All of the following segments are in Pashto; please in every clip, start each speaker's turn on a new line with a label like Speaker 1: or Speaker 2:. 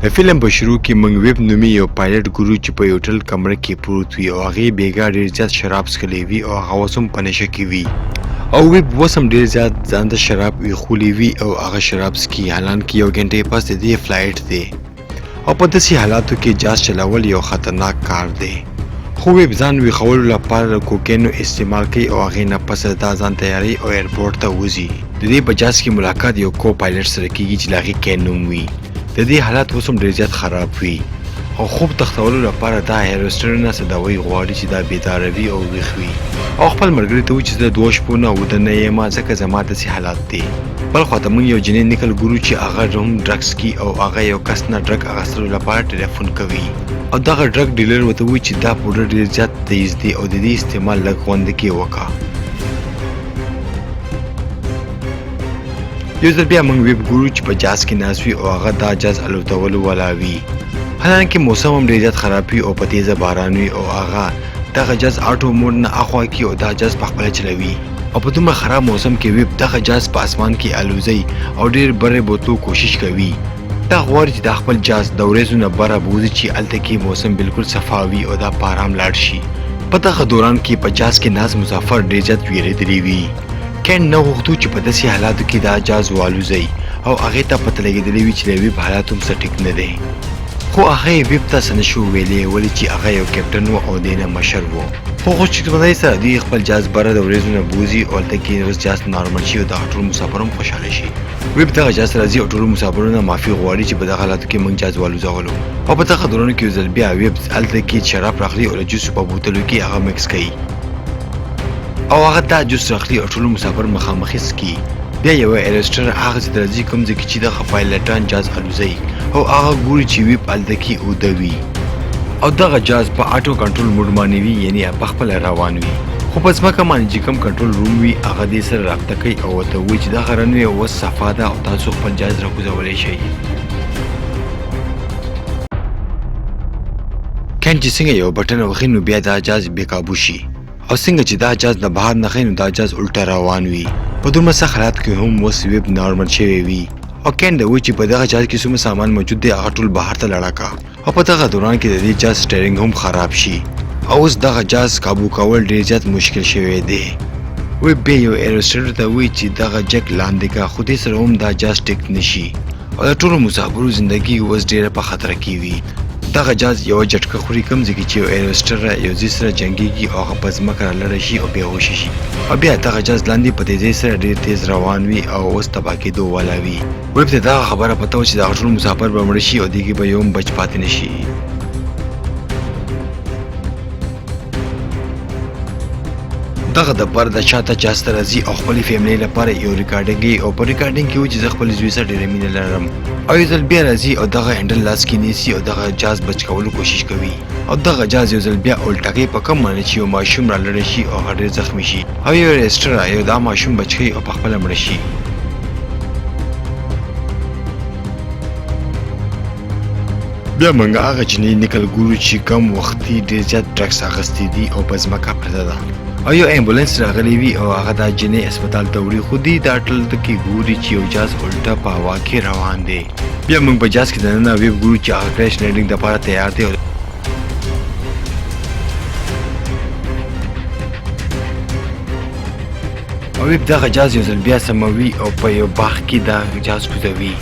Speaker 1: د فلم په شروع کې موږ ویب نومي یو پایلټ ګورو چې په یو هوټل کمره کې پروت وي او هغې بېګا ډېر زیات شراب څښلی وي او هغه اوس هم په نشه کې وي او ویب اوس هم ډېر زیات ځان ته شراب ایښولی وي او هغه شراب څکي حالانکې یو ګنټې پس د دې فلایټ دی او په داسې حالاتو کې جاز چلول یو خطرناک کار دی خو ویب ځان ویښولو لپاره د کوکینو استعمال کوي او هغې نه پس دا ځان تیاروي او ایرپورټ ته وځي د دې په جاز کې ملاقات یو کو پایلټ سره کېږي چې د هغې کین نوم وي د دې حالات اوس هم ډېر زیات خراب وي او خوب تختولو لپاره دا هیروسټر نه څه دوايي غواړي چې دا بېداره وي او ویښ وي او خپل ملګري ته وایي چې زه 2 شپو نه اوده نه یم ځکه زما داسې حالات دي بل خواته موږ یو جنین نکل ګورو چې هغه هم ډرګس کي او هغه یو کس نه ډرګ اخیستلو لپاره ټلیفون کوي او دغه ډرګ ډیلر ورته وایي چې دا پوډر ډېر زیات تیز دی او د دې استعمال لږ غونډه کې وکړه یو ځل بیا موږ ویب ګورو چې په جاز کې ناست وي او هغه دا جاز الوتولو والا وي حالانکې موسم هم ډېر زیات خراب وي او په تیزه باران وي او هغه دغه جاز آټو موډ نه اخوا کي او دا جاز پخپله چلوي او په دومره خراب موسم کې ویب دغه جاز په اسمان کې الوزي او ډېر برې بوتلو کوشش کوي دا غواړي چې د خپل جاز د ورځو نه بره بوځي چې هلته کې موسم بالکل صفا وي او دا په ارام لاړ شي په دغه دوران کې په جاز کې ناست مسافر ډېر زیات ویرېدلی وي کین نه غوښتو چې په داسې حالاتو کې دا جاز والوزي او هغې ته پته لګېدلی وي چې د ویب حالات هم څه ټیک نه دی خو هغه ویب ته څه نشو ویلی ولې چې هغه یو کیپټن و او دی نه مشر و خو خوشقسمتۍ سره دوی خپل جاز بره د ورځو نه بوځي او هلته کې اوس جاز نارمل شي او دغه ټول مسافر هم خوشحاله شي ویب دغه جاز راځي او ټولو مسافرو نه معافي غواړي چې په دغه حالاتو کې موږ جاز والوزولو او په دغه دورانو کې یو ځل بیا ویب هلته کې شراب راخلي او د جوسو په بوتلو کې هغه مکس کوي او هغه دا جوس راخلي او ټولو مسافر مخامخ څکي بیا یو ایرسټر هغه ځای ته راځي کوم ځای کې چې دغه پایلټان جاز الوزي او هغه ګوري چې ویب هلته کې اوده وي او دغه جاز په آټو کنټرول موډ باندې وي یعنې په خپله روان وي خو په ځمکه باندې چې کوم کنټرول روم وي هغه دې سره رابطه کوي او ورته وایي چې دغه رنوې اوس صفا ده او تاسو خپل جاز راکوزولی شئ کین چې څنګه یو بټن وخي نو بیا دا جاز بېقابو شي او څنګه چې دا جاز د بهر نه ښایي نو دا جاز الټه روان وي په دومره سخت حالات کې هم اوس ویب نارمل شوی وي او کین د وایي چې په دغه جاز کې څومره سامان موجود دی هغه ټول بهر ته لاړه کړه او په دغه دوران کې د دې جاز سټیرینګ هم خراب شي او اوس دغه جاز قابو کول ډېر زیات مشکل شوی دی ویب بیا یو ایرسټر ته وایي چې دغه جک لاندې کړه خو دې سره هم دا جاز ټیک نشي او د ټولو مسافرو زندګي اوس ډېره په خطر کې وي دغه جاز یو جټکه خوري کوم ځای کې چې یو ایرسټر یو ځای سره جنګېږي او هغه په ځمکه رالاړه شي او بېهوشه شي او بیا دغه جاز لاندې په تیزۍ سره ډېر تیز روان وي او اوس تباه کېدو والا وي ویب ته دغه خبره پته وه چې دغه ټول مسافر به مړه شي او دې کې به یو هم بچ پاتې نه شي دغه دپاره د شاته جاز ته راځي او خپلې فیملۍ لپاره یو ریکارډینګ یي او په ریکارډینګ کې وایي چې زه خپل زوی سره ډېره مینه لرم او یو ځل بیا راځي او دغه هینډل لاس کې نیسي او دغه جاز بچ کولو کوشش کوي او دغه جاز یو ځل بیا الټه کوي په کوم معنی چې یو ماشوم رالاړی شي او هغه ډېر زخمي شي او یو ایرسټر یو دا ماشوم بچ کوي او پخپله مړه شي بیا موږ هغه جنۍ نکل ګورو چې کم وختي ډېر زیات ډرګس اخیستي دي او په ځمکه پرته ده او یو امبولانس راغلی وي او هغه دا جنۍ هسپتال ته وړي خو دوی دا ټلته کې ګوري چې یو جاز الټه په هوا کې روان دی بیا موږ په جاز کې دننه ویب ګورو چې هغه کریش لینډینګ دپاره تیار دی او ویب دغه جاز یو ځل بیا سموي او په یو باغ کې دا جاز کوزوي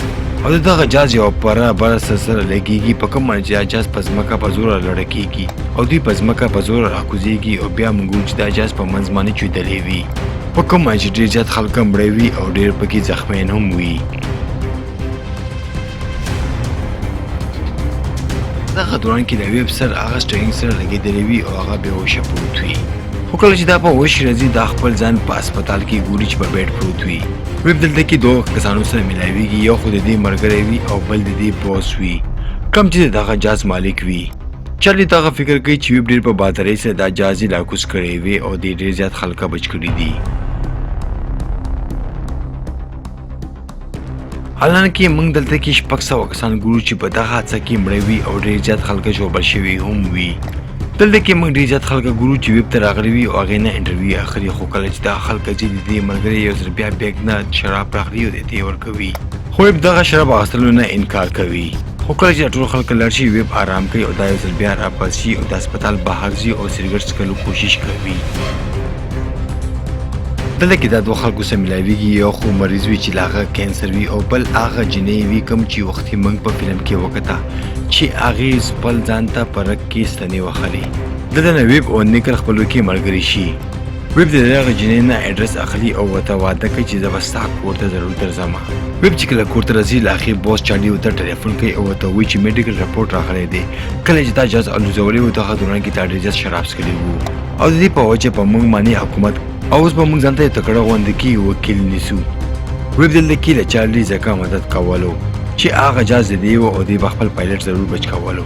Speaker 1: او دغه جاز یو پره بره سره لګېږي په کوم باندې چې دا جاز په ځمکه په زوره لړه کېږي او دوی په ځمکه په زوره راکوزېږي او بیا موږ ګورو چې دا جاز په منځ باندې چویدلی وي په کوم باندې چې ډېر زیات خلک هم مړه وي او ډېر پکې زخمیان هم وي دغه دوران کې د ویب سر هغه سټیرینګ سره لګېدلی وي او هغه بېهوشه پروت وي خو کله چې دا په هوش راځي دا خپل ځان په هسپتال کې ګوري چې په بیډ پروت وي ویب دلته کې 2 کسانو سره ملاویږي یو خو د دې ملګری وي او بل د دې بوس وي کوم چې دغه جاز مالک وي چارلي دغه فکر کوي چې ویب ډېر په بهادرۍ سره دا جاز یې لاکوز کړی وي او دې ډېر زیات خلکه بچ کړي دي حالانکې موږ دلته کې 600 کسان ګورو چې په دغه حادثه کې مړه وي او ډېر زیات خلکه ژوبل شوي هم وي دلته کې موږ ډېر زیات خلک ګورو چې ویب ته راغلي وي او هغې نه انټرویو اخلي خو کله چې دا خلک ځي د دې ملګري یو ځل بیا بیګ نه شراب راخلي او د دې ورکوي خو ویب دغه شراب اخیستلو نه انکار کوي خو خو کله چې ټول خلک لاړ شي ویب آرام کوي او دا یو ځل بیا راپاس شي او د هسپتال بهر ځي او سګرټ څکلو کوشش کوي. دلته کې دا دوه خلکو سره ملاویږي، یو خو مریض وي چې هغه کینسر وي او بل هغه جنۍ وي کوم چې وختي موږ په فلم کې وکړه چې هغې خپل ځان ته په رګ کې ستنې وهلې. دلته نه ویب او نیکل خپلوکي ملګري شي. ویب د هغه جنۍ نه اډرس اخلي او ورته واده کوي چې زه به ستا کور ته ضرور درځم. ویب چې کله کور ته راځي له هغې بوس چارلي ورته ټلیفون کوي او ورته وایي چې میډیکل رپورټ راغلی دی. کله چې دا جاز الوزولی و دغه دوران کې دا ډېر زیات شراب څښلي وو او د دې په وجه په موږ باندې حکومت او اوس به موږ ځان ته یو تکړه غوندکي وکیل نیسو. ویب دلته کې له چارلي ځکه مدد کولو چې هغه جاز د دی و او دی به خپل پایلټ ضرور بچ کولو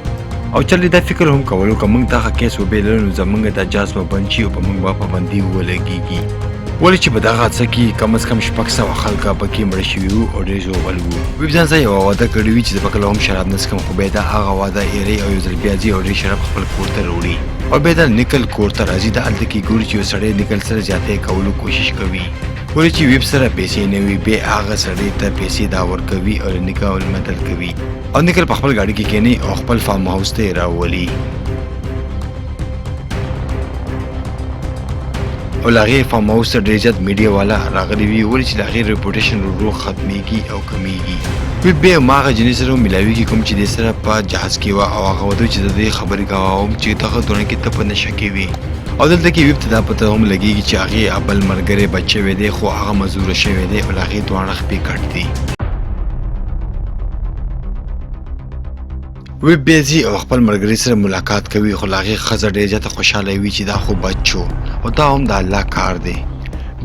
Speaker 1: او چارلي دا فکر هم کولو که موږ دغه کیس وبیلو نو زموږ دا جاز به بند شي او په موږ به پابندي ولګېږي. ولې چې په دغه حادثه کې کم از کم 600 خلک پکې مړه شوي وو او ډېر ژوبل وو. ویب ځان سره یوه واده کړې وي چې زه به کله هم شراب نه څښم، خو بیا دا هغه واده ایرې او یو ځل بیا ځي او ډېر شراب خپل کور ته راوړي او بیا دا نیکل کور ته راځي. دا هلته کې ګوري چې یو سړی نیکل سره زیاتی کولو کوشش کوي. ولې چې ویب سره پیسې نه وي بیا هغه سړی ته پیسې دا ورکوي او نکاح المدل کوي او نیکل په خپل ګاډي کې کیني او خپل فارم هاوس ته یې راولي او له هغې فارم هاوس ته ډېر زیات میډیا والا راغلي وي. ولې چې د هغې ریپوټیشن ورو ختمیږي او کمیږي. ویب بیا هماغه جنۍ سره ملاویږي کوم چې دې سره په جهاز کې وه او هغه ودوی چې د دې خبرې کوم چې دغه دوران کې ته په نشه کې وي او دلته کې ویب ته دا پته هم لګېږي چې هغې بل ملګری بچ شوی دی خو هغه مزوره شوی دی او له هغې دواړه خپې کټ دي. ویب بیا ځي او خپل ملګري سره ملاقات کوي خو له هغې ښځه ډېر زیاته خوشحاله وي چې دا خو بچ شو او دا هم د الله کار دی.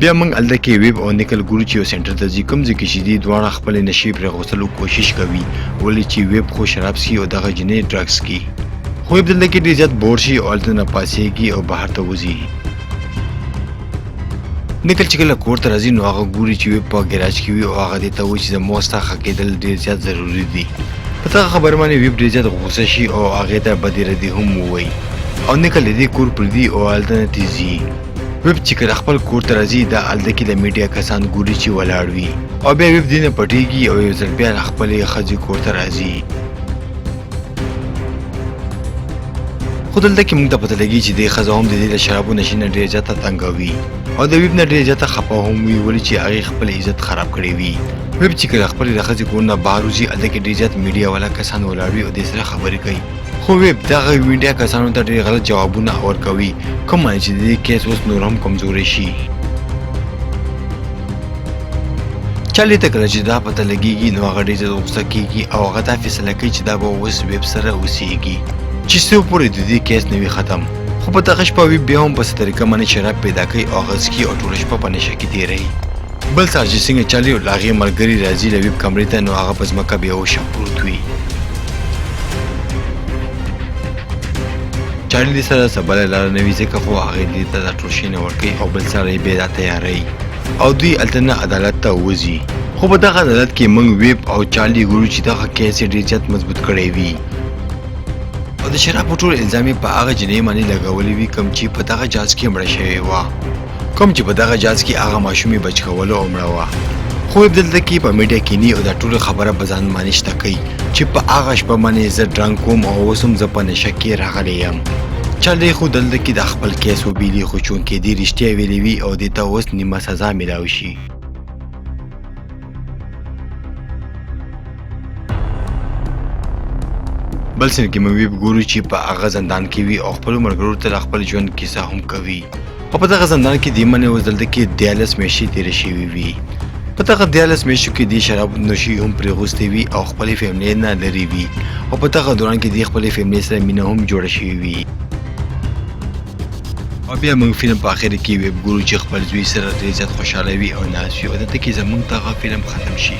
Speaker 1: بیا موږ هلته کې ویب او نیکل ګورو چې یو سینټر ته ځي کوم ځای کې چې دي دواړه خپلې نشې پرېغوستلو کوشش کوي. ولې چې ویب خو شراب څښي او دغه جنۍ ډرګس څښي. خو ویب دلته کې ډېر زیات بور شي او هلته نه پاڅېږي او بهر ته وځي. نیکل چې کله کور ته راځي نو هغه ګوري چې ویب په ګراج کې وي او هغه دې ته وایي چې زما ستا ښه کېدل ډېر زیات ضروري دي. په دغه خبره باندې ویب ډېر زیات غوسه شي او هغې ته بدې ردې هم ووایي او نیکل د دې کور پرېږدي او هلته نه تېزي. ویب چې کله خپل کور ته راځي دا هلته کې د میډیا کسان ګوري چې ولاړ وي او بیا ویب دې نه پټېږي او یو ځل بیا خپلې ښځې کور ته راځي. خو دلته کې موږ ته پته لګي چې دې ښځه هم د دې د شرابو نشې نه ډېر زیاته تنګه وي او د ویب نه ډېر زیاته خفه هم وي. ولې چې هغې خپل عزت خراب کړی وي. ویب چې کله خپلې د ښځې کور نه بهر وځي هلته کې ډېر زیات میډیا والا کسان ولاړ وي او دې سره خبرې کوي. خو ویب دغه میډیا کسانو ته ډېر غلط جوابونه ورکوي کوم معنی چې د دې کیس اوس نور هم کمزوری شي. چارلي ته کله چې دا پته لګېږي نو هغه ډېر زیات غوسه کېږي او هغه دا فیصله کوي چې دا به اوس ویب سره اوسېږي چې څو پورې د دې کیس نه وي ختم. خو په دغه شپه ویب بیا هم په څه طریقه باندې شراب پیدا کوي او هغه څښي او ټوله شپه په نشه کې تېروي. بل سهار چې څنګه چارلي او له هغې ملګري راځي له ویب کمرې ته نو هغه په ځمکه بېهوشه پروت وي. چارلي سره څه بله لاره نه وي ځکه خو هغې دې ته دا ټول شیونه ورکوي او بل سهار یې بیا دا تیاروي او دوی هلته نه عدالت ته وځي. خو په دغه عدالت کې موږ ویب او چارلي ګورو چې دغه کیس یې ډېر زیات مضبوط کړی وي او د شرابو ټول الزام یې په هغه جنۍ باندې لګولی وي کوم چې په دغه جاز کې مړه شوې وه کوم چې په دغه جاز کې هغه ماشوم یې بچ کولو او مړه وه. خو ویب دلته کې په میډیا کیني او دا ټوله خبره په ځان باندې شته کوي چې په هغه شپه باندې زه ډرنک وم او اوس هم زه په نشه کې راغلی یم. چارلي خو دلته کې د خپل کیس وبیلي خو چونکې دې رښتیا ویلې وي او دې ته اوس نیمه سزا میلاو شي. بل سین کې موږ ویب ګورو چې په هغه زندان کې وي او خپلو ملګرو ته د خپل ژوند کیسه هم کوي او په دغه زندان کې دې منې اوس دلته کې 14 میاشتې تېرې شوې وي. په دغه 14 میاشتو کې دې شراب نوشي هم پرېغوستې وي او خپلې فیملۍ نه لرې وي او په دغه دوران کې دې خپلې فیملۍ سره مینه هم جوړه شوې وي. او بیا موږ فلم په اخر کې ویب ګورو چې خپل زوی سره ډېر زیات خوشحاله وي او ناست وي او دلته کې زموږ دغه فلم ختم شي.